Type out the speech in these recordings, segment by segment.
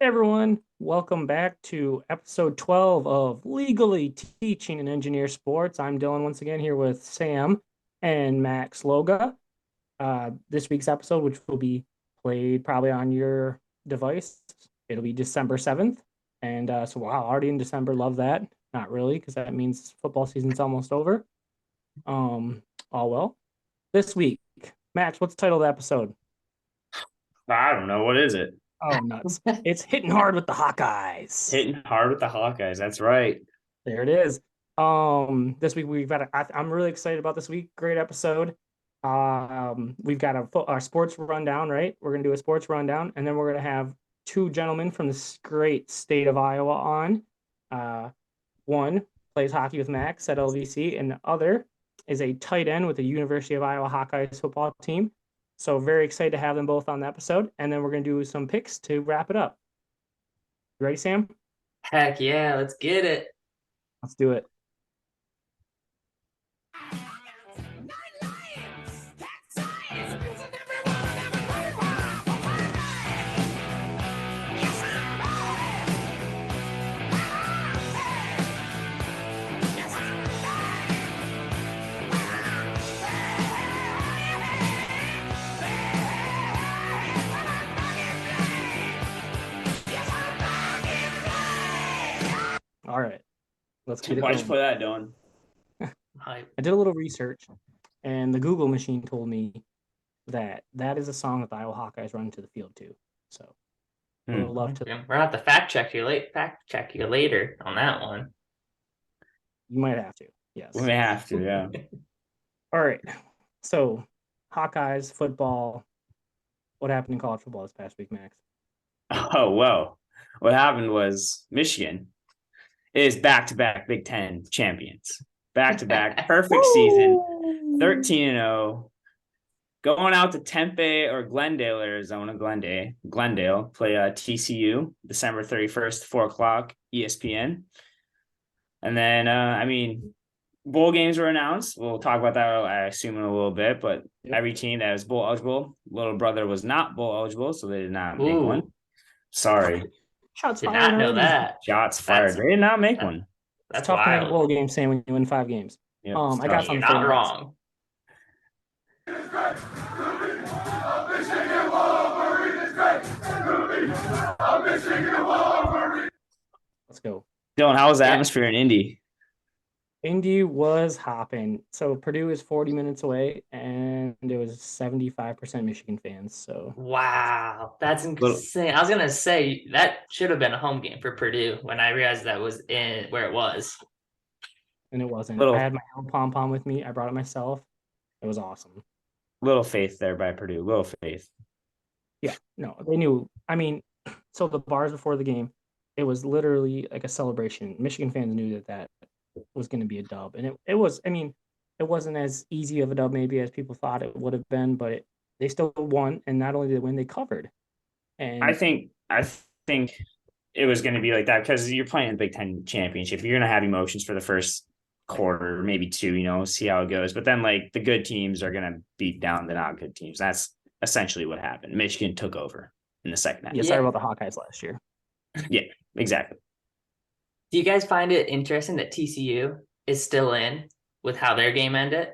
Everyone, welcome back to episode 12 of Legally Teaching and Engineer Sports. I'm Dylan once again here with Sam and Max Loga. This week's episode, which will be played probably on your device, it'll be December 7th. And so, wow, already in December, love that. Not really, because that means football season's almost over. All well. This week, Max, what's the title of the episode? I don't know. What is it? Oh, nuts. It's Hitting Hard with the Hawkeyes. Hitting hard with the Hawkeyes. That's right. There it is. This week we've got I'm really excited about this week. Great episode. We've got our sports rundown, right? We're gonna do a sports rundown, and then we're gonna have two gentlemen from this great state of Iowa on. One plays hockey with Max at LVC, and the other is a tight end with the University of Iowa Hawkeyes football team. So very excited to have them both on the episode, and then we're gonna do some picks to wrap it up. You ready, Sam? Heck yeah, let's get it. Let's do it. All right, let's get it Why'd you going. put that down? I did a little research, and the Google machine told me that is a song that the Iowa Hawkeyes run to the field to. So, I would love to. We're gonna have to fact check you later on that one. You might have to. Yes. We may have to, yeah. All right. So, Hawkeyes football. What happened in college football this past week, Max? Oh, well. What happened was Michigan is back-to-back Big Ten champions. Back-to-back, perfect season, 13-0. Going out to Tempe or Glendale, Arizona. Glendale play TCU December 31st, 4 o'clock, ESPN. And then, bowl games were announced. We'll talk about that, I assume, in a little bit. But every team that was bowl eligible, little brother was not bowl eligible, so they did not make one. Sorry. Shots Did fired. not know that. Shots fired. They did not make one. That's tough to make a bowl game, saying when you win 5 games. Yep, I got something. You're not wrong. Let's go. Dylan, how was the atmosphere in Indy? Indy was hopping. So Purdue is 40 minutes away, and it was 75% Michigan fans. So wow, that's insane. I was gonna say that should have been a home game for Purdue when I realized that was in where it was. And it wasn't. I had my own pom-pom with me. I brought it myself. It was awesome. Little faith there by Purdue. Little faith. Yeah, no, they knew. I mean, so the bars before the game, it was literally like a celebration. Michigan fans knew that was going to be a dub. And it was, I mean, it wasn't as easy of a dub maybe as people thought it would have been, but they still won. And not only did they win, they covered. And I think it was going to be like that because you're playing the Big Ten championship. You're going to have emotions for the first quarter, maybe two, see how it goes. But then like the good teams are going to beat down the not good teams. That's essentially what happened. Michigan took over in the second half. Yeah, sorry about the Hawkeyes last year. Yeah, exactly. Do you guys find it interesting that TCU is still in with how their game ended?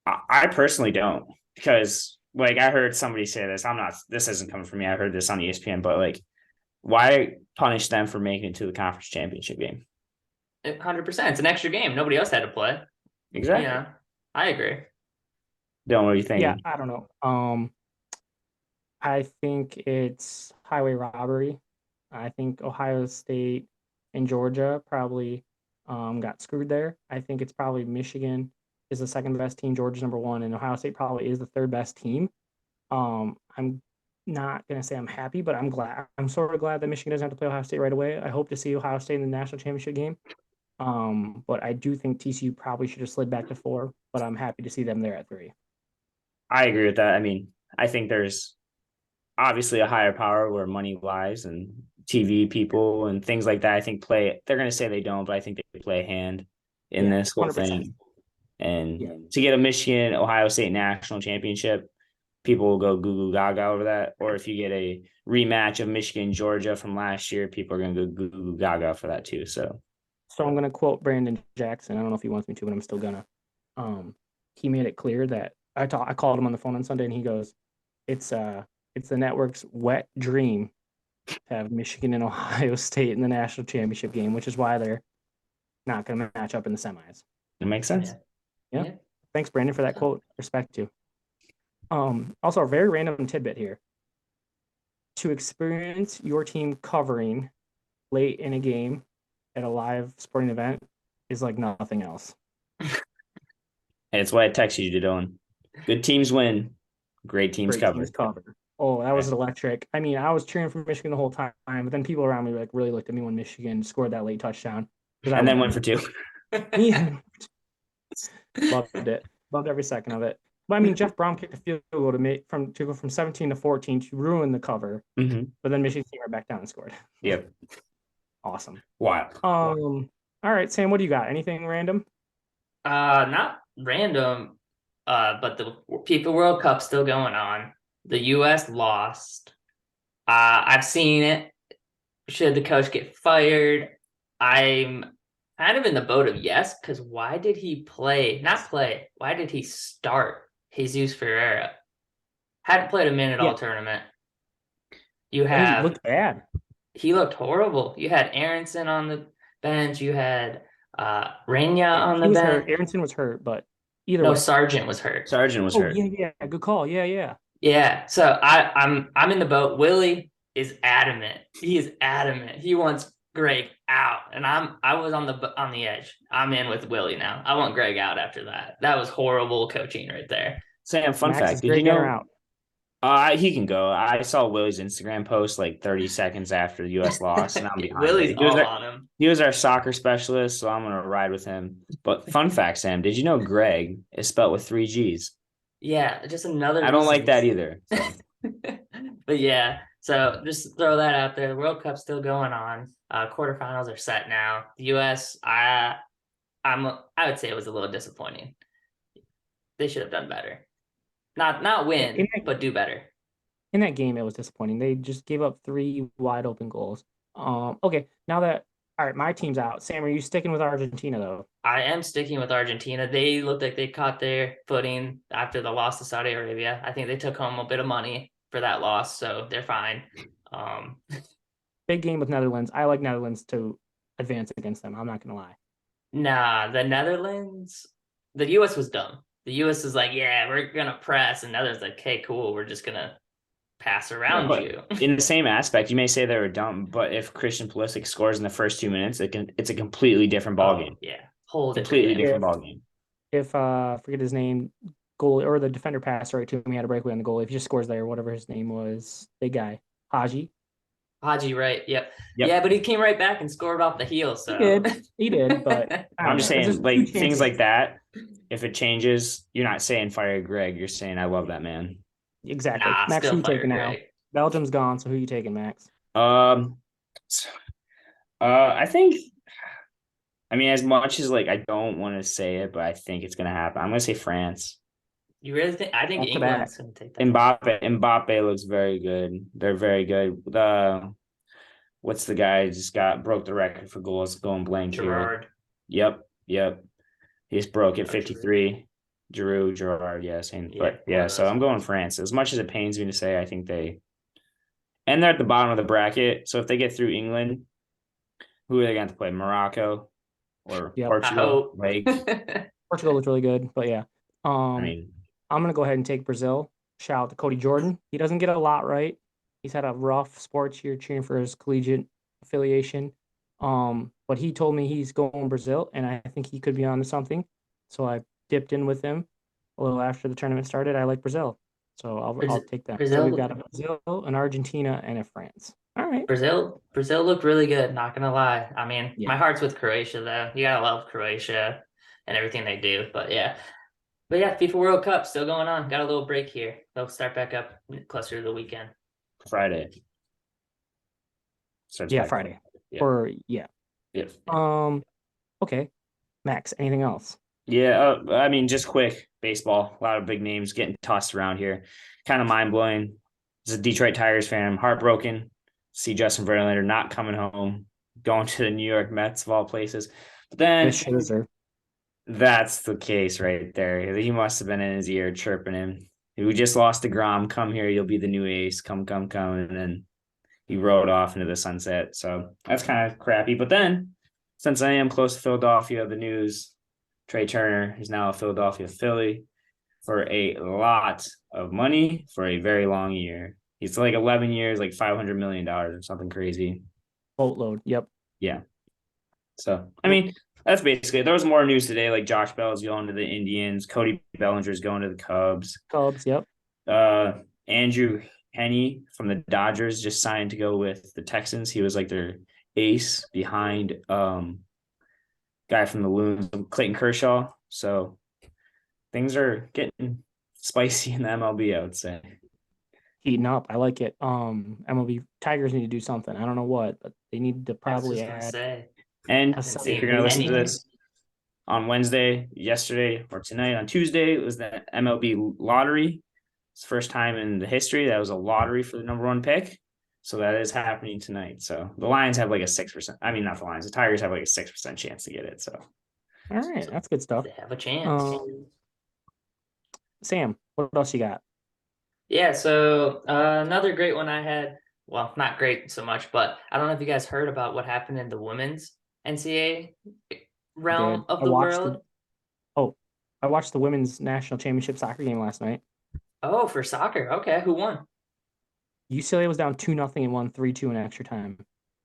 I personally don't, because like I heard somebody say this. This isn't coming from me. I heard this on ESPN, but like, why punish them for making it to the conference championship game? 100%. It's an extra game. Nobody else had to play. Exactly. Yeah, I agree. Dylan, what do you think? Yeah, I don't know. I think it's highway robbery. I think Ohio State and Georgia probably got screwed there. I think it's probably Michigan is the second best team, Georgia's number 1, and Ohio State probably is the third best team. I'm not going to say I'm happy, but I'm glad. I'm sort of glad that Michigan doesn't have to play Ohio State right away. I hope to see Ohio State in the national championship game. But I do think TCU probably should have slid back to 4, but I'm happy to see them there at 3. I agree with that. I mean, I think there's obviously a higher power where money lies, and TV people and things like that, I think they're going to say they don't, but I think they play a hand in this whole 100%. Thing. And to get a Michigan, Ohio State national championship, people will go goo goo gaga over that. Or if you get a rematch of Michigan Georgia from last year, people are going to go goo goo gaga for that too. So I'm gonna quote Brandon Jackson. I don't know if he wants me to, but I'm still gonna. He made it clear that I called him on the phone on Sunday, and he goes, it's the network's wet dream to have Michigan and Ohio State in the national championship game, which is why they're not going to match up in the semis. it makes sense. Yeah. Thanks, Brandon, for that quote. Respect you. Also, a very random tidbit here. To experience your team covering late in a game at a live sporting event is like nothing else. And it's why I texted you, Dylan. Good teams win. Great teams cover. Oh, that was electric. I mean, I was cheering for Michigan the whole time, but then people around me like really looked at me when Michigan scored that late touchdown. And then went for 2. Yeah. Loved it. Loved every second of it. But I mean, Jeff Brown kicked a field goal to go from 17 to 14 to ruin the cover. Mm-hmm. But then Michigan came right back down and scored. Yep. Awesome. Wow. All right, Sam, what do you got? Anything random? Not random, but the FIFA World Cup still going on. The U.S. lost. I've seen it. Should the coach get fired? I'm kind of in the boat of yes, because why did he play? Not play. Why did he start Jesus Ferreira? Hadn't played a minute all tournament. You have he looked bad. He looked horrible. You had Aronson on the bench. You had Reyna on the bench. Aronson was hurt, but either way. Sargent was hurt. Sargent was hurt. Yeah. Good call. Yeah. Yeah. So I'm in the boat. Willie is adamant. He is adamant. He wants Greg out, and I was on the edge. I'm in with Willie now. I want Greg out after that. That was horrible coaching right there. Sam, fun fact: did you know? He can go. I saw Willie's Instagram post like 30 seconds after the U.S. lost, and I'm behind. Willie's all on him. He was our soccer specialist, so I'm gonna ride with him. But fun fact, Sam, did you know Greg is spelled with 3 G's? Yeah, just another. I don't like that either. So. But yeah, so just throw that out there. The World Cup's still going on. Quarterfinals are set now. The U.S. I would say it was a little disappointing. They should have done better. Not win, but do better. In that game, it was disappointing. They just gave up 3 wide open goals. Okay, all right, my team's out. Sam, are you sticking with Argentina though? I am sticking with Argentina. They looked like they caught their footing after the loss to Saudi Arabia. I think they took home a bit of money for that loss, so they're fine. Big game with Netherlands. I like Netherlands to advance against them. I'm not gonna lie. Nah, the Netherlands. The U.S. was dumb. The U.S. is like, yeah, we're gonna press, and Netherlands like, okay, cool, we're just gonna pass around you. In the same aspect, you may say they were dumb, but if Christian Pulisic scores in the first 2 minutes, it's a completely different ballgame. Yeah, completely different ballgame. If forget his name, goalie or the defender passed right to him, he had a breakaway on the goalie. If he just scores there, whatever his name was, big guy, Haji, right? Yep. Yeah, but he came right back and scored off the heel. So he did. But I'm just saying, like things like that. If it changes, you're not saying fire Greg. You're saying I love that man. Exactly. Max, who you taking now? Belgium's gone, so who are you taking, Max? I think. I mean, as much as like I don't want to say it, but I think it's gonna happen. I'm gonna say France. You really think? I think England's gonna take that. Mbappe looks very good. They're very good. What's the guy who just broke the record for goals going blank Gerard. Here? Yep. He just broke it 53. Gerard, yeah, same. But yeah, so I'm going France. As much as it pains me to say, I think they're at the bottom of the bracket. So if they get through England, who are they going to play? Morocco or Portugal? Portugal looks really good, but yeah. I'm gonna go ahead and take Brazil. Shout out to Cody Jordan. He doesn't get a lot right. He's had a rough sports year cheering for his collegiate affiliation. But he told me he's going Brazil, and I think he could be onto something. So I dipped in with him a little after the tournament started. I like Brazil, so I'll take that. So we've got a Brazil, an Argentina, and a France. All right. Brazil looked really good. Not gonna lie. I mean, my heart's with Croatia though. You gotta love Croatia and everything they do. But yeah, FIFA World Cup still going on. Got a little break here. They'll start back up closer to the weekend. Friday. Friday. Yeah. Okay. Max, anything else? Yeah, I mean, just quick baseball. A lot of big names getting tossed around here. Kind of mind blowing. As a Detroit Tigers fan, I'm heartbroken. See Justin Verlander not coming home, going to the New York Mets of all places. But Miss then Scherzer. that's the case right there. He must have been in his ear chirping him. We just lost to Grom. Come here, you'll be the new ace. Come, come, come. And then he rode off into the sunset. So that's kind of crappy. But then, since I am close to Philadelphia, the news Trey Turner is now a Philadelphia Philly for a lot of money for a very long year. He's like 11 years, like $500 million or something crazy. Boatload. Yep. Yeah. So, I mean, that's basically it. There was more news today, like Josh Bell's going to the Indians, Cody Bellinger's going to the Cubs. Cubs. Yep. Andrew Henney from the Dodgers just signed to go with the Texans. He was like their ace behind guy from the Loons, Clayton Kershaw. So things are getting spicy in the MLB, I would say. Heating up. I like it. MLB Tigers need to do something. I don't know what, but they need to probably add. And if if you're gonna listen to this on Wednesday, yesterday, or tonight on Tuesday, it was the MLB lottery. It's the first time in the history that was a lottery for the number one pick. So that is happening tonight. So the Lions have like a 6%. I mean, not the Lions. The Tigers have like a 6% chance to get it. So all right, that's good stuff. They have a chance. Sam, what else you got? Yeah, so another great one I had. Well, not great so much, but I don't know if you guys heard about what happened in the women's NCAA realm of the world. I watched the women's national championship soccer game last night. Oh, for soccer. Okay, who won? UCLA was down 2-0 and won 3-2 in extra time.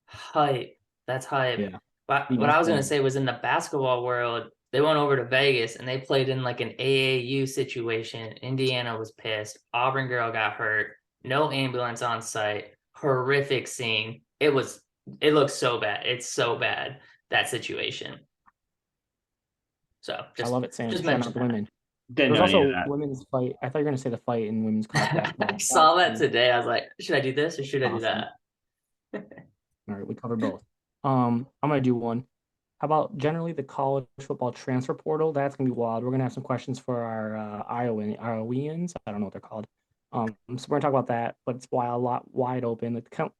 Hype. That's hype. Yeah. But what I was gonna say was in the basketball world, they went over to Vegas and they played in like an AAU situation. Indiana was pissed. Auburn girl got hurt. No ambulance on site. Horrific scene. It looks so bad. It's so bad, that situation. So I love it, Sam. Just mention women. Didn't There's know also that. women's fight. I thought you were gonna say the fight in women's college basketball. I saw that today. I was like, should I do this or should I do that? All right, we covered both. I'm gonna do one. How about generally the college football transfer portal? That's gonna be wild. We're gonna have some questions for our Ioweans. I don't know what they're called. So we're gonna talk about that, but it's wild, a lot wide open. The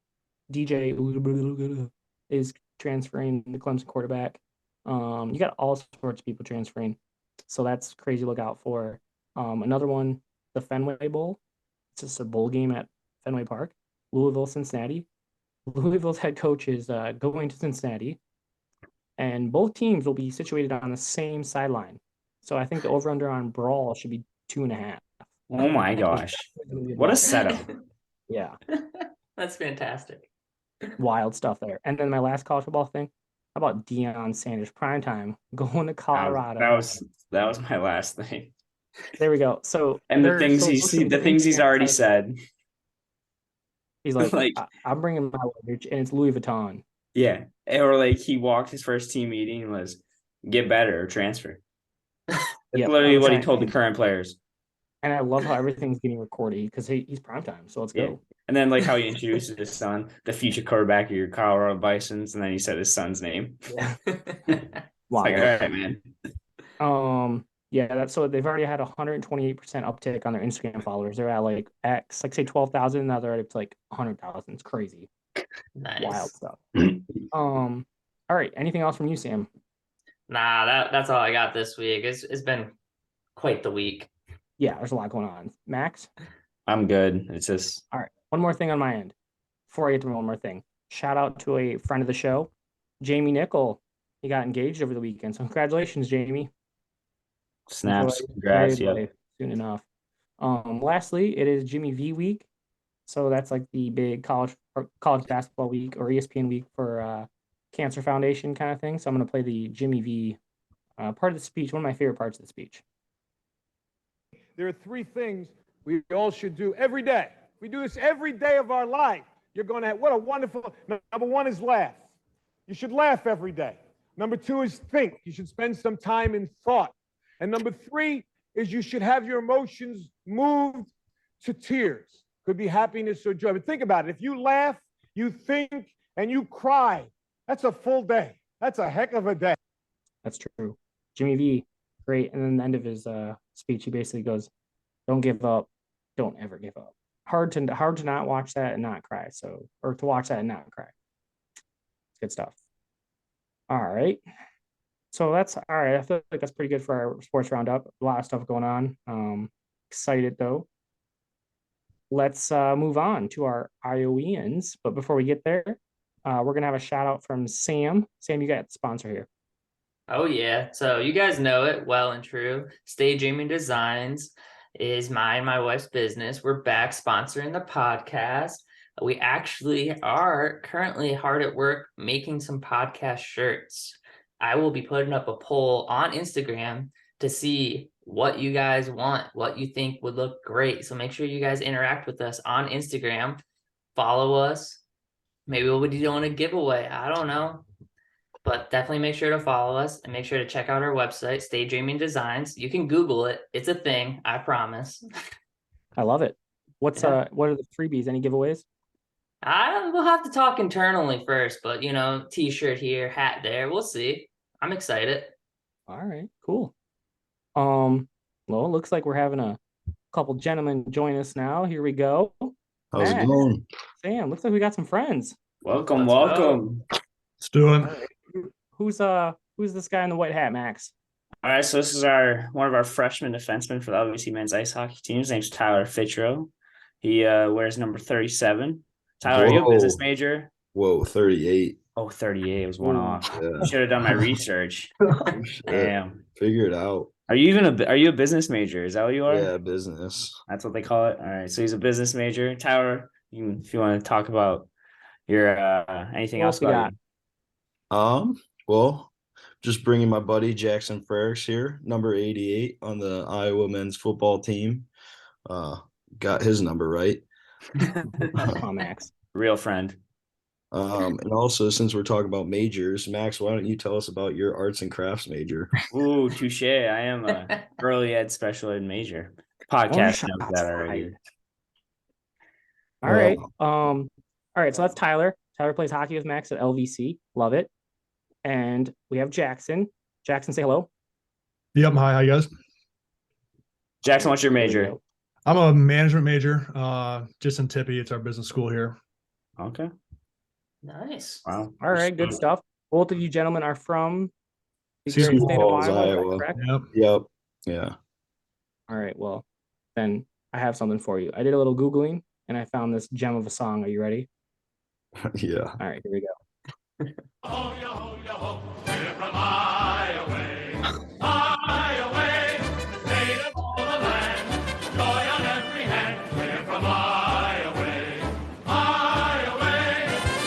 DJ is transferring, the Clemson quarterback. You got all sorts of people transferring, so that's crazy to look out for. Another one, the Fenway Bowl. It's just a bowl game at Fenway Park. Louisville, Cincinnati. Louisville's head coach is going to Cincinnati, and both teams will be situated on the same sideline. So I think the over/under on brawl should be 2.5. Oh my gosh! What a setup! Yeah, that's fantastic. Wild stuff there. And then my last college football thing. How about Deion Sanders primetime going to Colorado? That was my last thing. There we go. So and the things he's already said. He's like, I'm bringing my luggage, and it's Louis Vuitton. Yeah, or like he walked his first team meeting and was get better or transfer. That's literally what he told the current players. And I love how everything's getting recorded because he's primetime. So let's go. And then like how he introduces his son, the future quarterback of your Colorado Bisons, and then he said his son's name. Yeah. Wow. Like, all right, man. Yeah, that's so they've already had 128% uptick on their Instagram followers. They're at like X, like say 12,000. Now they're at like 100,000. It's crazy. Nice. Wild stuff. All right. Anything else from you, Sam? Nah, that's all I got this week. It's been quite the week. Yeah, there's a lot going on. Max? I'm good. It's just all right. One more thing on my end. Before I get to one more thing, shout out to a friend of the show, Jamie Nickel. He got engaged over the weekend. So congratulations, Jamie. Snaps. Congrats. Yeah. Soon enough. Lastly, it is Jimmy V week. So that's like the big college basketball week or ESPN week for Cancer Foundation kind of thing. So I'm going to play the Jimmy V part of the speech, one of my favorite parts of the speech. There are 3 things we all should do every day. We do this every day of our life. You're going to have, what a wonderful, number 1 is laugh. You should laugh every day. Number 2 is think. You should spend some time in thought. And number 3 is you should have your emotions moved to tears. Could be happiness or joy. But think about it. If you laugh, you think, and you cry, that's a full day. That's a heck of a day. That's true. Jimmy V, great. And then the end of his speech, he basically goes, "Don't give up, don't ever give up." Hard to not watch that and not cry. So, or to watch that and not cry. It's good stuff. All right. So that's all right. I feel like that's pretty good for our sports roundup. A lot of stuff going on. Excited though. Let's move on to our Ioweans. But before we get there, we're gonna have a shout out from Sam. Sam, you got the sponsor here. Oh yeah. So you guys know it well and true. Stay Dreaming Designs is my and my wife's business. We're back sponsoring the podcast. We actually are currently hard at work making some podcast shirts. I will be putting up a poll on Instagram to see what you guys want, what you think would look great. So make sure you guys interact with us on Instagram. Follow us. Maybe we'll be doing a giveaway. I don't know. But definitely make sure to follow us and make sure to check out our website, Stay Dreaming Designs. You can Google it. It's a thing, I promise. I love it. What are the freebies? Any giveaways? We'll have to talk internally first, but t-shirt here, hat there. We'll see. I'm excited. All right, cool. Well, it looks like we're having a couple gentlemen join us now. Here we go. How's it going? Sam, looks like we got some friends. Welcome. Let's do it. Right. Who's this guy in the white hat, Max? All right, so this is one of our freshman defensemen for the LVC men's ice hockey team. His name's Tyler Fittro. He wears number 37. Tyler, are you a business major? Whoa, 38. Oh, 38. It was one off. Yeah. Should have done my research. Damn. Figure it out. Are you a business major? Is that what you are? Yeah, business. That's what they call it. All right. So he's a business major. Tyler, if you want to talk about your anything else about you. Well, just bringing my buddy Jackson Frericks here, number 88 on the Iowa men's football team. Got his number right. Oh, Max. Real friend. And also, since we're talking about majors, Max, why don't you tell us about your arts and crafts major? Ooh, touche. I am a early ed special ed major. Podcast knows that already. All right. All right. So that's Tyler. Tyler plays hockey with Max at LVC. Love it. And we have Jackson. Jackson, say hello. Yep. Hi, how you guys? Jackson, what's your major? I'm a management major, just in Tippy. It's our business school here. Okay. Nice. Wow. All right, good stuff. Both of you gentlemen are from the Cedar great state of Falls, Iowa, Iowa. correct? Yep. Yeah. All right, well, then I have something for you. I did a little Googling and I found this gem of a song. Are you ready? Yeah. All right, here we go. Ho, yo, ho, yo, ho, we're from Iowa, Iowa, native of the land, joy on every hand, we're from Iowa, Iowa,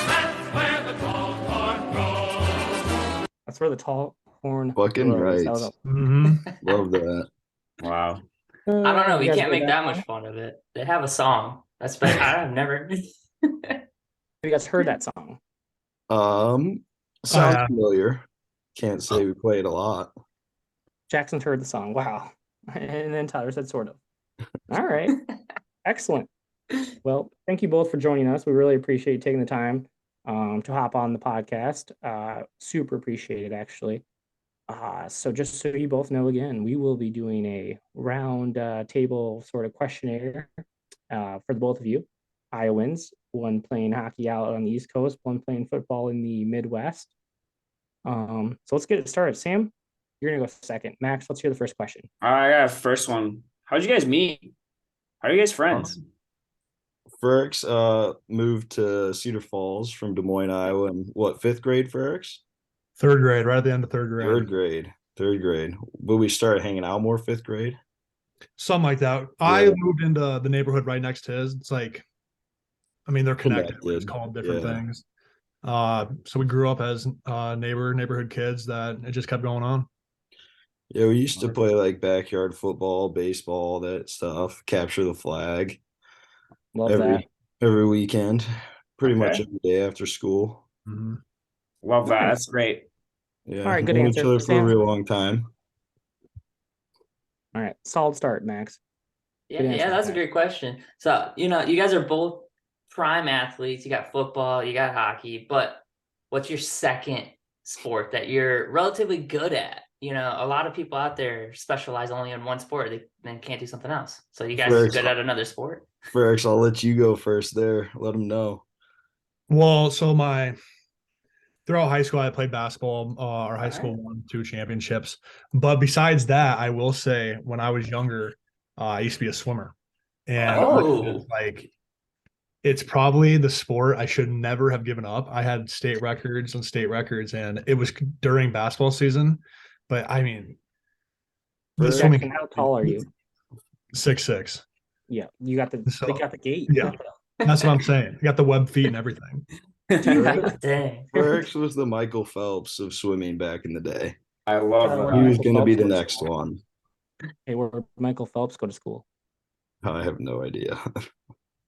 that's where the tall corn grows. That's where the tall horn Fucking grows. right. That was Love that. Wow. I don't know. You We guys can't heard make that much fun of it. They have a song. I've never. You guys heard that song? Sounds familiar. Can't say we play it a lot. Jackson's heard the song. Wow. And then Tyler said sort of. All right. Excellent. Well, thank you both for joining us. We really appreciate you taking the time to hop on the podcast. Super appreciate it, actually. So just so you both know, again, we will be doing a round table sort of questionnaire for the both of you. Iowans, one playing hockey out on the East Coast, one playing football in the Midwest. So let's get it started. Sam, you're gonna go second. Max, let's hear the first question. All right, I got a first one. How'd you guys meet? How are you guys friends? Frericks moved to Cedar Falls from Des Moines, Iowa, in what, 5th grade, Frericks? Third grade, right at the end of third grade. Third grade. But we started hanging out more 5th grade. Something like that. Yeah. I moved into the neighborhood right next to his. It's like, I mean, they're connected. But it's Connected. called different Yeah. things. So we grew up as neighborhood kids that it just kept going on. Yeah, we used to play like backyard football, baseball, that stuff, capture the flag Love that. every weekend, pretty much Okay. every day after school. Mhm. Love that. Nice. That's great. Yeah. All right, good known answer. each other for a Sam? real long time. All right, solid start, Max. Yeah, Good answer, yeah, that's a Max. great question. So, you guys are both prime athletes. You got football, you got hockey, but what's your second sport that you're relatively good at? a lot of people out there specialize only in one sport. They then can't do something else. So you guys Frericks, good at another sport? Frericks, I'll let you go first there. Let them know. Well, so throughout high school, I played basketball. Our high school won 2 championships. But besides that, I will say when I was younger, I used to be a swimmer. And Oh. it's probably the sport I should never have given up. I had state records, and it was during basketball season. But I mean, the Jackson, swimming, how tall are you? 6'6". Yeah, you got the So, they got the gait. yeah, that's what I'm saying. I got the web feet and everything. Dang. Frericks was the Michael Phelps of swimming back in the day. I love Tyler, He was Michael going to be Phelps the goes to next school. one. Hey, where did Michael Phelps go to school? I have no idea.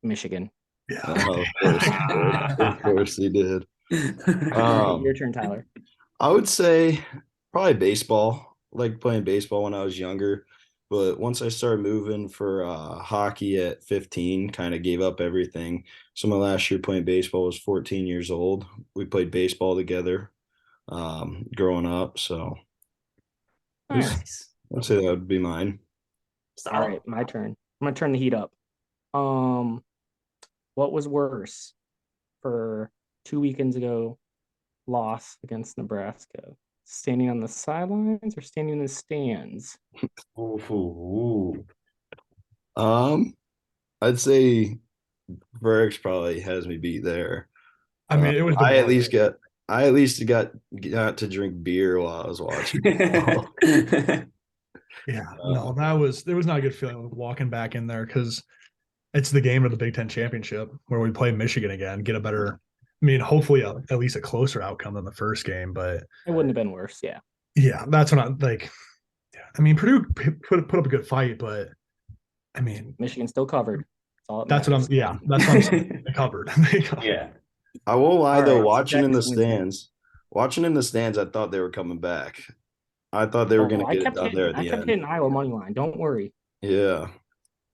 Michigan. Yeah. Of course he did. All right, your turn, Tyler. I would say probably baseball. I liked playing baseball when I was younger, but once I started moving for hockey at 15, kind of gave up everything. So my last year playing baseball was 14 years old. We played baseball together growing up. So Nice. I'd say that would be mine. All right, my turn. I'm gonna turn the heat up. What was worse for 2 weekends ago loss against Nebraska? Standing on the sidelines or standing in the stands? Ooh. I'd say Frericks probably has me beat there. I mean, it was the I at least got to drink beer while I was watching. Yeah, no, there was not a good feeling walking back in there because it's the game of the Big Ten championship where we play Michigan again, get a better, I mean, hopefully at least a closer outcome than the first game, but It wouldn't have been worse. Yeah. yeah, that's what I'm like. I mean, Purdue put up a good fight, but I mean, Michigan still covered. that's what I'm. Yeah, that's what I'm saying. They covered. Yeah. I won't lie All though, right, so watching in the Jackson wins. stands, I thought they were coming back. I thought they were going to get it done there at I the kept end. hitting Iowa money line. Don't worry. Yeah.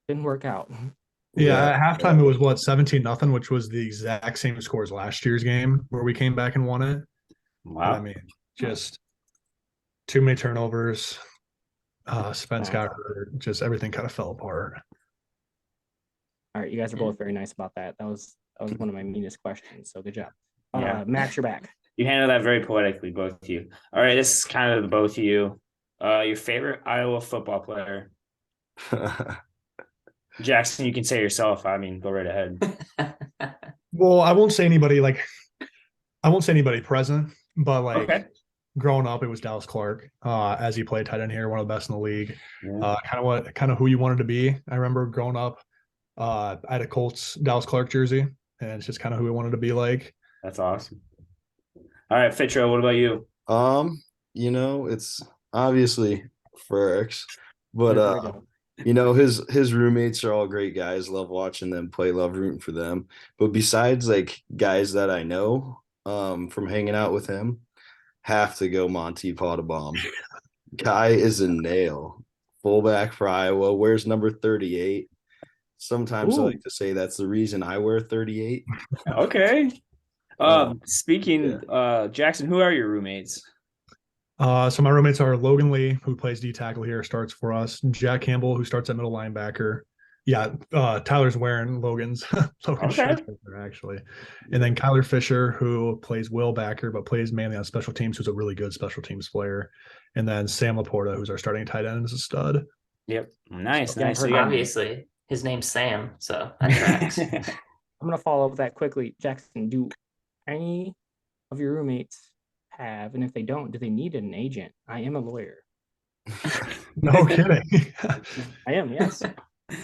Didn't work out. Yeah, at halftime it was what 17-0, which was the exact same score as last year's game where we came back and won it. But, I Wow. mean, just too many turnovers. Spence got hurt. Just everything kind of fell apart. All right, you guys are both very nice about that. That was one of my meanest questions. So good job. Yeah. Max, you're back. You handled that very poetically, both of you. All right, this is kind of the both of you. Your favorite Iowa football player. Jackson, you can say yourself. I mean, go right ahead. Well, I won't say anybody present, but like Okay. growing up, it was Dallas Clark. As he played tight end here, one of the best in the league. Yeah. Kind of who you wanted to be. I remember growing up, I had a Colts Dallas Clark jersey, and it's just kind of who we wanted to be like. That's awesome. All right, Fittro, what about you? It's obviously Frericks, but There we go. his roommates are all great guys. Love watching them play, love rooting for them. But besides like guys that I know from hanging out with him, have to go Monty Potabom. Guy is a nail. Fullback for Iowa, wears number 38. Sometimes I Ooh. like to say that's the reason I wear 38. Okay. Speaking, yeah. Jackson, who are your roommates? So my roommates are Logan Lee, who plays D tackle here, starts for us. Jack Campbell, who starts at middle linebacker. Yeah, Tyler's wearing Logan's shirt there, actually. And then Kyler Fisher, who plays will backer, but plays mainly on special teams, who's a really good special teams player. And then Sam Laporta, who's our starting tight end, is a stud. Yep. Nice, So, nice. So Obviously, his name's Sam, so that tracks. I'm gonna follow up with that quickly. Jackson, do any of your roommates have, and if they don't, do they need an agent? I am a lawyer. No kidding. I am, yes.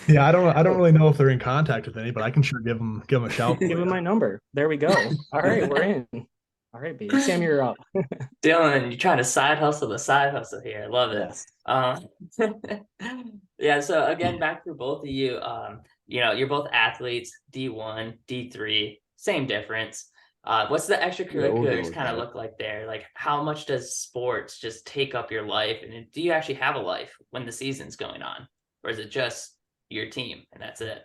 Yeah, I don't really know if they're in contact with any, but I can sure give them a shout. Give him my number. There we go. All right, we're in. All right, baby. Sam, you're up. Dylan, you're trying to side hustle the side hustle here. I love it. Yes. Yeah, so again, back for both of you. You're both athletes, D1, D3, same difference. What's the extracurriculars kind of look like there? Like, how much does sports just take up your life? And do you actually have a life when the season's going on? Or is it just your team and that's it?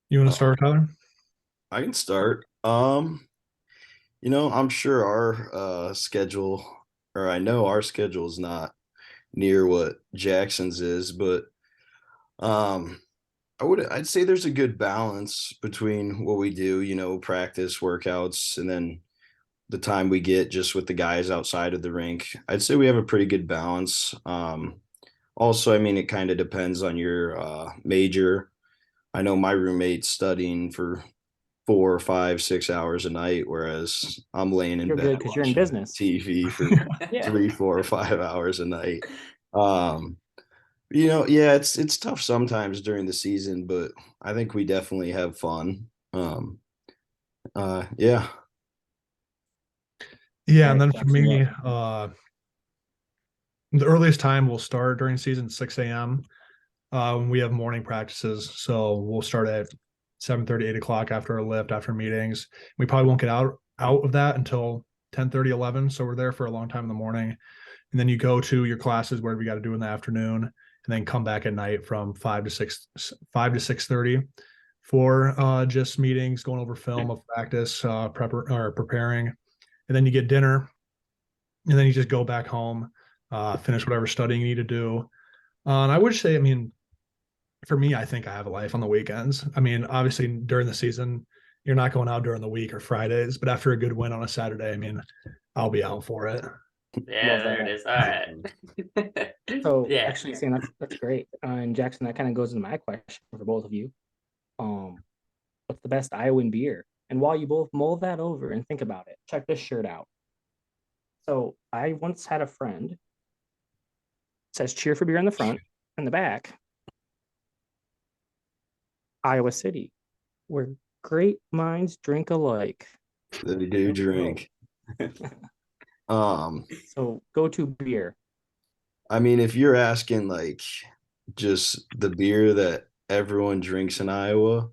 You want to start, Tyler? I can start. I'm sure our schedule or I know our schedule is not near what Jackson's is, but I'd say there's a good balance between what we do, practice, workouts, and then the time we get just with the guys outside of the rink. I'd say we have a pretty good balance. Also, I mean, it kind of depends on your major. I know my roommate's studying for 4 or 5, 6 hours a night, whereas I'm laying in You're bed good because you're in watching business. TV for Yeah. 3, 4, or 5 hours a night. Yeah, it's tough sometimes during the season, but I think we definitely have fun. Yeah. Yeah, and Alright, then for Jackson, me, what? the earliest time we'll start during season 6 a.m. When we have morning practices. So we'll start at 7:30, 8 o'clock after our lift, after meetings. We probably won't get out of that until 10:30, 11. So we're there for a long time in the morning. And then you go to your classes, whatever you got to do in the afternoon, and then come back at night from 5 to 6:30 for just meetings, going over film of practice, preparing. And then you get dinner, and then you just go back home, finish whatever studying you need to do. And I would say, I mean, for me, I think I have a life on the weekends. I mean, obviously during the season, you're not going out during the week or Fridays, but after a good win on a Saturday, I mean, I'll be out for it. Yeah, Love there that. it is. All right. So yeah. actually, Sam, that's great. And Jackson, that kind of goes into my question for both of you. What's the best Iowan beer? And while you both mull that over and think about it, check this shirt out. So I once had a friend. It says "Cheer for beer" in the front, and the back. Iowa City, where great minds drink alike. They do drink. So go to beer. I mean, if you're asking like just the beer that everyone drinks in Iowa,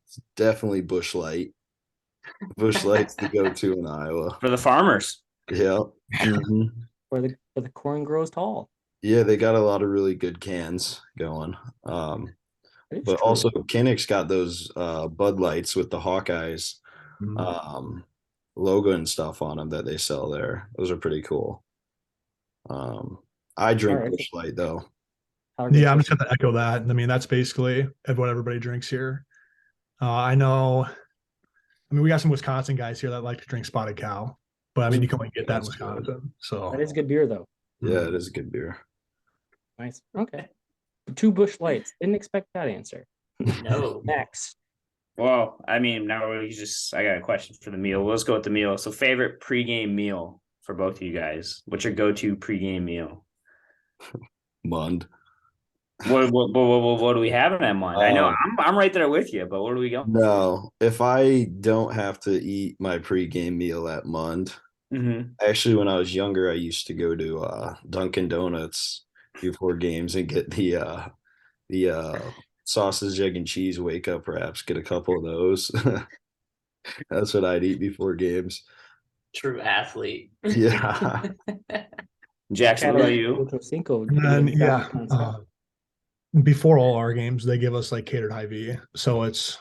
it's definitely Busch Light. Busch Light's the go-to in Iowa. For the farmers. Yeah. Mhm. Where the corn grows tall. Yeah, they got a lot of really good cans going. That is But true. also Kinnick's got those Bud Lights with the Hawkeyes logo and stuff on them that they sell there. Those are pretty cool. I drink All right. Busch Light though. Yeah, I'm just going to echo that. I mean, that's basically what everybody drinks here. I know, I mean, we got some Wisconsin guys here that like to drink Spotted Cow, but I mean, you can only get that in That's good. Wisconsin. So that is good beer, though. Yeah, it is a good beer. Nice. Okay. 2 Busch Lights. Didn't expect that answer. No. Next. Well, I mean, now I got a question for the meal. Let's go with the meal. So, favorite pregame meal for both of you guys. What's your go-to pregame meal? Mund. What do we have in that Mund? I know I'm right there with you, but what do we go? No, if I don't have to eat my pregame meal at Mund, actually, when I was younger, I used to go to Dunkin' Donuts before games and get the sausage, egg, and cheese wake up wraps. Get a couple of those. That's what I'd eat before games. True athlete. Yeah. Jackson, what about you? And yeah, before all our games, they give us like catered IV. So it's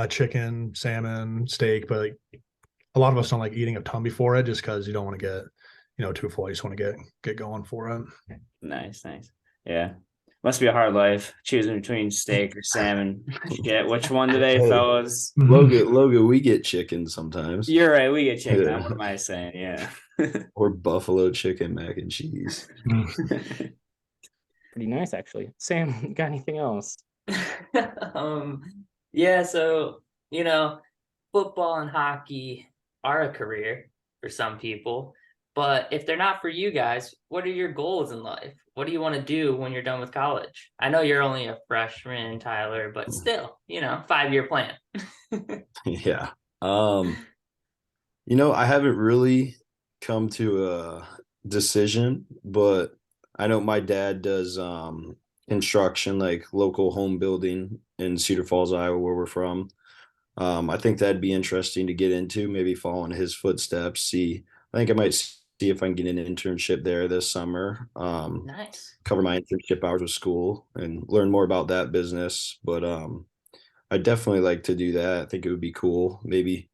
chicken, salmon, steak, but a lot of us don't like eating a ton before it just because you don't want to get, too full. You just want to get going for it. Nice. Yeah. Must be a hard life choosing between steak or salmon. Yeah, which one today, fellas? Loga, we get chicken sometimes. You're right, we get chicken. Yeah. What am I saying? Yeah. Or buffalo chicken mac and cheese. Pretty nice, actually. Sam, got anything else? Yeah, so football and hockey are a career for some people, but if they're not for you guys, what are your goals in life? What do you want to do when you're done with college? I know you're only a freshman, Tyler, but still, 5-year plan. Yeah. I haven't really come to a decision, but I know my dad does construction, like local home building in Cedar Falls, Iowa, where we're from. I think that'd be interesting to get into, maybe follow in his footsteps. I think I might see if I can get an internship there this summer. Nice. Cover my internship hours with school and learn more about that business. But I'd definitely like to do that. I think it would be cool. Maybe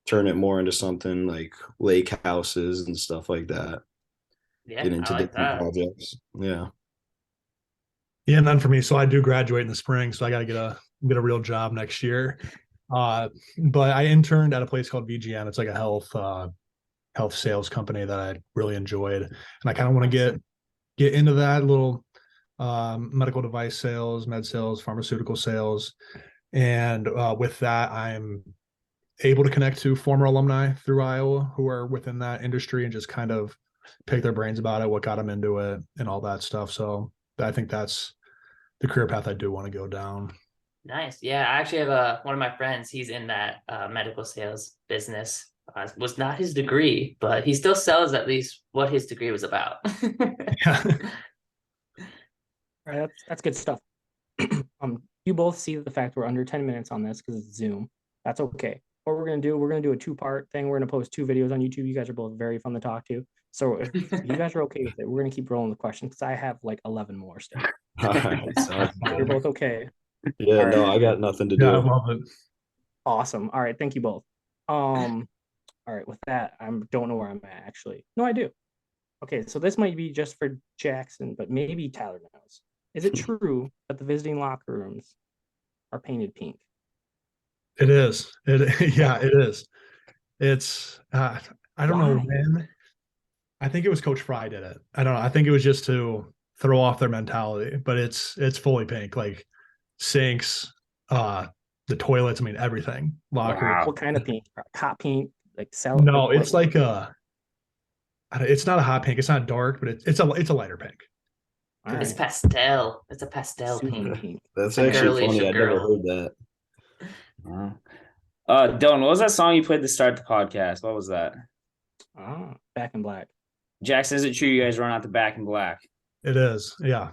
turn it more into something like lake houses and stuff like that. Yeah, Get into I like different that. projects. Yeah. Yeah, and then for me, so I do graduate in the spring, so I got to get a real job next year. But I interned at a place called VGN. It's like a health sales company that I really enjoyed, and I kind of want to get into that little medical device sales, med sales, pharmaceutical sales, and with that, I'm able to connect to former alumni through Iowa who are within that industry and just kind of pick their brains about it, what got them into it, and all that stuff. So I think that's the career path I do want to go down. Nice. Yeah, I actually have one of my friends. He's in that medical sales business. Was not his degree, but he still sells at least what his degree was about. Yeah. All right, that's good stuff. You both see the fact we're under 10 minutes on this because it's Zoom. That's okay. What we're gonna do a 2-part thing. We're gonna post 2 videos on YouTube. You guys are both very fun to talk to. So if you guys are okay with it, we're gonna keep rolling with questions because I have like 11 more still. All right. Sounds You're good. both okay. Yeah, All no, right. I got nothing to Yeah, I do. love it. Awesome. All right, thank you both. All right, with that, I don't know where I'm at actually. No, I do. Okay, so this might be just for Jackson, but maybe Tyler knows. Is it true that the visiting locker rooms are painted pink? It is. Yeah, it is. It's I don't know Why? when. I think it was Coach Fry did it. I don't know. I think it was just to throw off their mentality, but it's fully pink, like sinks, the toilets. I mean, everything. Lockers. Wow. What kind of pink? Hot pink? Like sell? No, like, it's like it's not a hot pink. It's not dark, but it's a lighter pink. all It's right. pastel. It's a pastel Super pink. pink. That's A actually girlish funny. I never girl. heard that. Wow. Dylan, what was that song you played to start the podcast? What was that? Back in Black. Jackson, is it true you guys run out the Back in Black? It is. Yeah.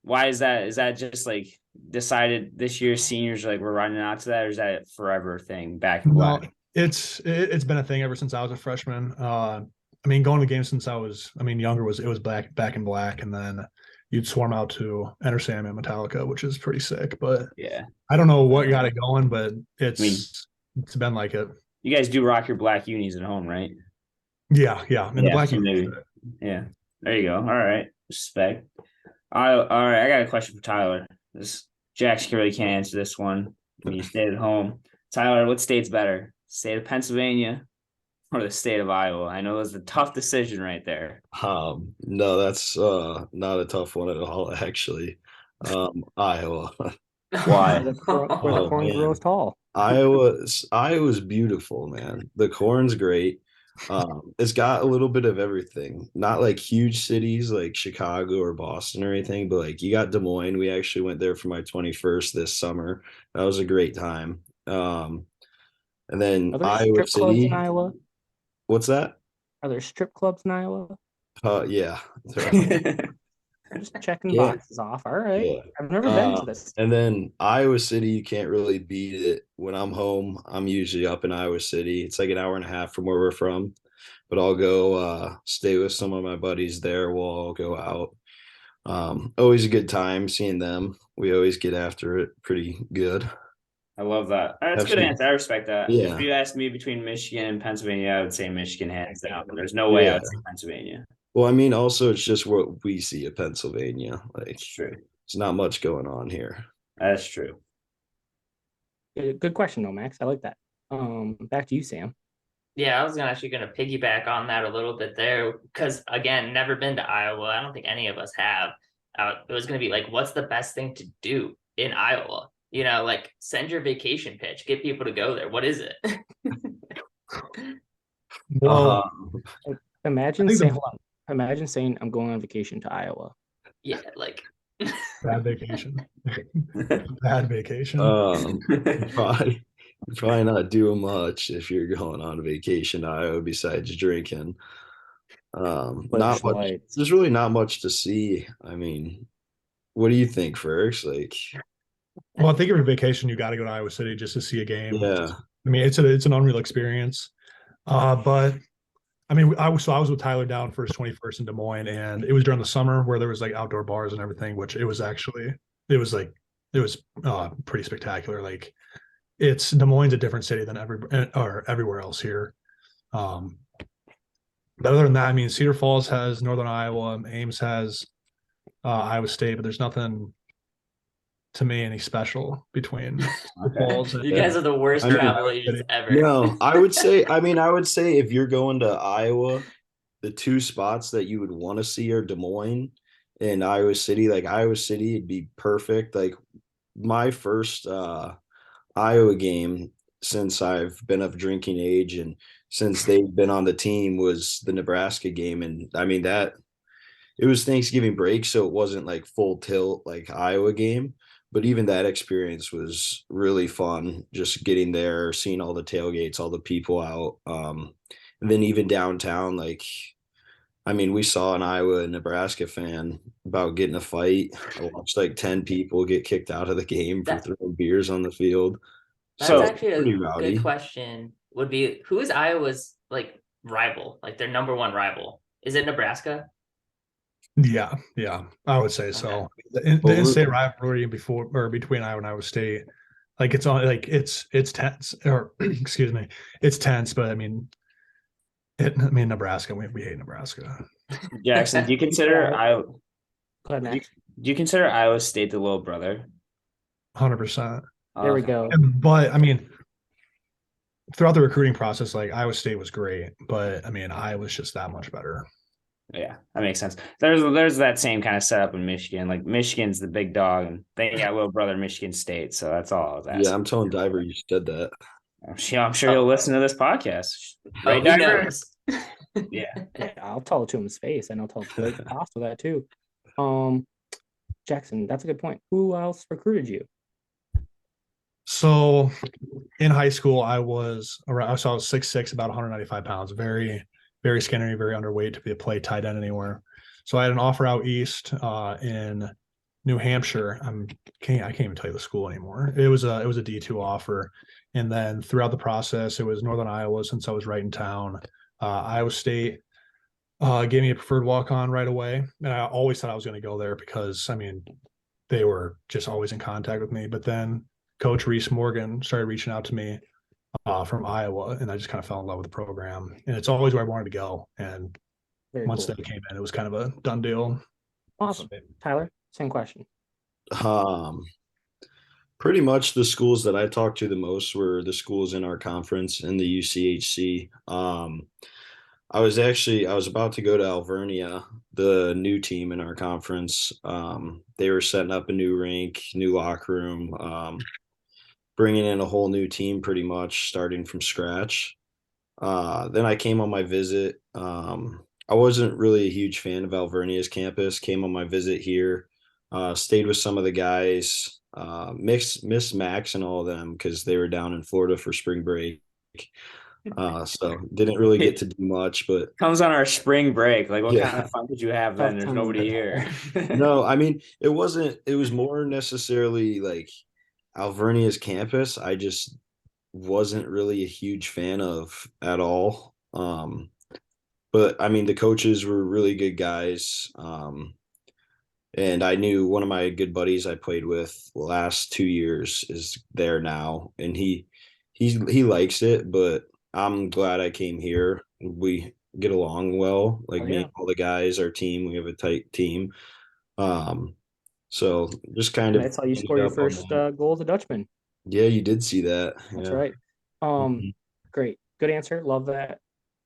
Why is that? Is that just like decided this year seniors like we're running out to that, or is that a forever thing? Back in No, Black. it's been a thing ever since I was a freshman. I mean, going to games since younger it was back in Black, and then you'd swarm out to Enter Sandman Metallica, which is pretty sick. But Yeah. I don't know what got it going, but it's been like it. You guys do rock your black unis at home, right? Yeah. And the Black so maybe. Yeah. There you go. All right. Respect. All right. I got a question for Tyler. Jax really can't answer this one when you stay at home. Tyler, what state's better? State of Pennsylvania or the state of Iowa? I know it was a tough decision right there. No, that's not a tough one at all, actually. Iowa. Why? Where the corn man. grows tall. Iowa's beautiful, man. The corn's great. It's got a little bit of everything. Not like huge cities like Chicago or Boston or anything, but like you got Des Moines. We actually went there for my 21st this summer. That was a great time. And then Are there Iowa strip clubs City. in Iowa? What's that? Are there strip clubs in Iowa? Yeah. Just checking Yeah. boxes off. All right. Yeah. I've never been to this. And then Iowa City, you can't really beat it. When I'm home, I'm usually up in Iowa City. It's like an hour and a half from where we're from, but I'll go stay with some of my buddies there. We'll all go out. Always a good time seeing them. We always get after it pretty good. I love that. That's a good answer. I respect that. Yeah. If you asked me between Michigan and Pennsylvania, I would say Michigan hands down. There's no way I would say Pennsylvania. Well, I mean, also it's just what we see at Pennsylvania. Like, It's true. there's not much going on here. That's true. Good question, though, Max. I like that. Back to you, Sam. Yeah, I was actually gonna piggyback on that a little bit there because again, never been to Iowa. I don't think any of us have. It was gonna be like, what's the best thing to do in Iowa? You know, like send your vacation pitch, get people to go there. What is it? Well, Imagine I think saying, hold on. Imagine saying I'm going on vacation to Iowa. Yeah, like bad vacation. Bad vacation. Probably not doing much if you're going on vacation to Iowa besides drinking. Not much. Flashlights. There's really not much to see. I mean, what do you think, Frericks? Like, Well, I think every vacation you got to go to Iowa City just to see a game. yeah, I mean, it's an unreal experience. But I mean, I was with Tyler down for his 21st in Des Moines, and it was during the summer where there was like outdoor bars and everything, which it was pretty spectacular. Like it's Des Moines a different city than everywhere else here. But other than that, I mean, Cedar Falls has Northern Iowa, Ames has Iowa State, but there's nothing to me any special between Cedar Falls and You guys are the worst I mean, travel agents ever. no, I would say, I would say if you're going to Iowa, the two spots that you would want to see are Des Moines and Iowa City. Like Iowa City, it'd be perfect. Like my first Iowa game since I've been of drinking age and since they've been on the team was the Nebraska game. And I mean, that it was Thanksgiving break, so it wasn't like full tilt like Iowa game. But even that experience was really fun, just getting there, seeing all the tailgates, all the people out. And then even downtown, like, I mean, we saw an Iowa and Nebraska fan about getting a fight. I watched like 10 people get kicked out of the game for That- throwing beers on the field. That's So actually a pretty good rowdy. question. Would be who is Iowa's like rival, like their number one rival? Is it Nebraska? yeah, I would say so. The Well, in-state rivalry between Iowa and Iowa State, like it's on like it's tense or excuse me, it's tense. But I mean, Nebraska, we hate Nebraska. Jackson, do you consider Iowa? Go ahead, Do Max. you consider Iowa State the little brother? 100%. There we Okay. go. But I mean, throughout the recruiting process, like Iowa State was great, but I mean, Iowa's just that much better. Yeah, that makes sense. There's that same kind of setup in Michigan. Like Michigan's the big dog, and they got little brother Michigan State. So that's all I was asking. Yeah, I'm telling Diver you said that. I'm sure he'll listen to this podcast. Right, he Diver? knows. Yeah. Yeah, I'll tell it to him in his face, and I'll tell Blake Costa that too. Jackson, that's a good point. Who else recruited you? So in high school, I was 6'6", about 195 pounds, very, very skinny, very underweight to be a play tight end anywhere. So I had an offer out east in New Hampshire. I can't even tell you the school anymore. It was a D2 offer. And then throughout the process, it was Northern Iowa since I was right in town. Iowa State gave me a preferred walk-on right away. And I always thought I was going to go there because, I mean, they were just always in contact with me. But then Coach Reese Morgan started reaching out to me from Iowa, and I just kind of fell in love with the program. And it's always where I wanted to go. And Very once cool. they came in, it was kind of a done deal. Awesome. Tyler, same question. Pretty much the schools that I talked to the most were the schools in our conference in the UCHC. I was about to go to Alvernia, the new team in our conference. They were setting up a new rink, new locker room, bringing in a whole new team pretty much starting from scratch. Then I came on my visit. I wasn't really a huge fan of Alvernia's campus. Came on my visit here, stayed with some of the guys, missed Max and all of them because they were down in Florida for spring break. So didn't really get to do much, but Comes on our spring break. Like, what Yeah. kind of fun did you have then? There's nobody here. no, I mean, it was more necessarily like Alvernia's campus. I just wasn't really a huge fan of at all. But I mean, the coaches were really good guys. And I knew one of my good buddies I played with the last 2 years is there now, and he likes it. But I'm glad I came here. We get along well, like Oh, me yeah. and all the guys, our team. We have a tight team. So just kind of That's how you finished score your up on first that. goal as a Dutchman. Yeah, you did see that. That's Yeah. right. Mhm. Great. Good answer. Love that.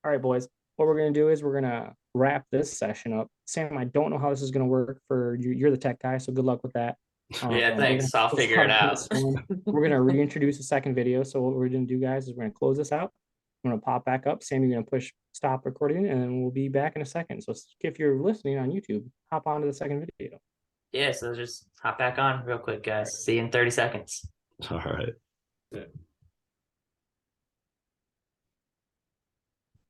All right, boys. What we're going to do is we're going to wrap this session up. Sam, I don't know how this is going to work for you. You're the tech guy, so good luck with that. Yeah, we're thanks. gonna I'll close figure it out. this one. We're going to reintroduce a second video. So what we're going to do, guys, is we're going to close this out. I'm going to pop back up. Sam, you're going to push stop recording, and then we'll be back in a second. So if you're listening on YouTube, hop onto the second video. Yeah, so just hop back on real quick, guys. See you in 30 seconds. All right.